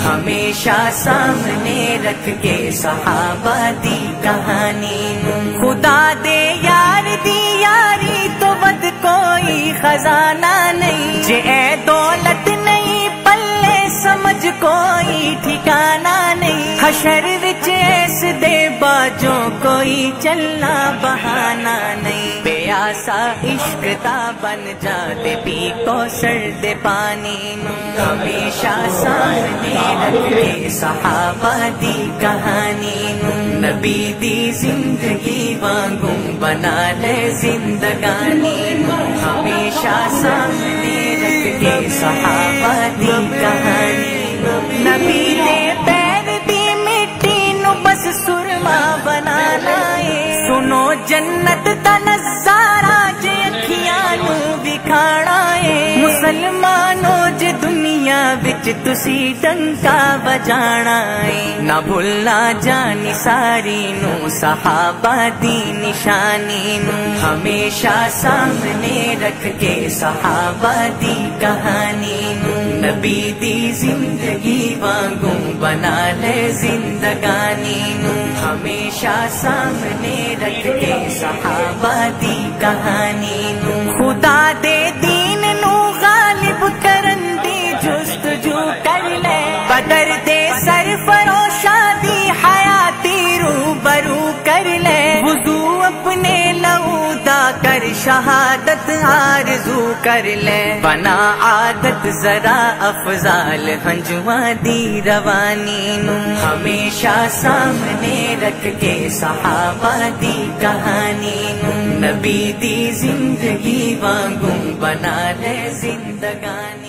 ہمیشہ سامنے رکھ کے صحابہ دی کہانی خدا دے یار دی یاری تو ود کوئی خزانہ نہیں جے اے دولت نہیں پلے سمجھ کوئی ٹھکانہ نہیں حشر وچ ایس دے باجوں کوئی چلنا بہانہ نہیں پیاسا عشق دا بن جا دے پی کو سرد پانی ہمیشہ سامنے رکھ کے صحابہ دی کہانی نبی دی زندگی وانگوں بنا لے زندگانی ہمیشہ سامنے رکھ کے صحابہ دی کہانی نبی دے پیر دی مٹی نو بس سرما بنانا ہے سنو جنت دا نظارہ جے اکھیاں نو دکھانا ہے مسلمانوں جے دنیا وچ تسی ڈنکا بجانا ہے نہ بھولنا جانی ساری نو صحابہ دی نشانی نو ہمیشہ سامنے رکھ کے صحابہ دی کہانی نو نبی دی زندگی وانگوں بنا لے زندگانی نو ہمیشہ سامنے رکھ کے صحابہ دی کہانی نو خدا دے دین نو غالب کرن دی جستجو کر لے بدر دے سرفروشاں دی حیاتی روبرو کر لے وضو اپنے لہو دا کر شہادت آرزو کر لے بنا عادت ذرا افضال ہنجواں دی روانی نو ہمیشہ سامنے رکھ کے صحابہ دی کہانی نو نبی دی زندگی وانگوں بنا لے زندگانی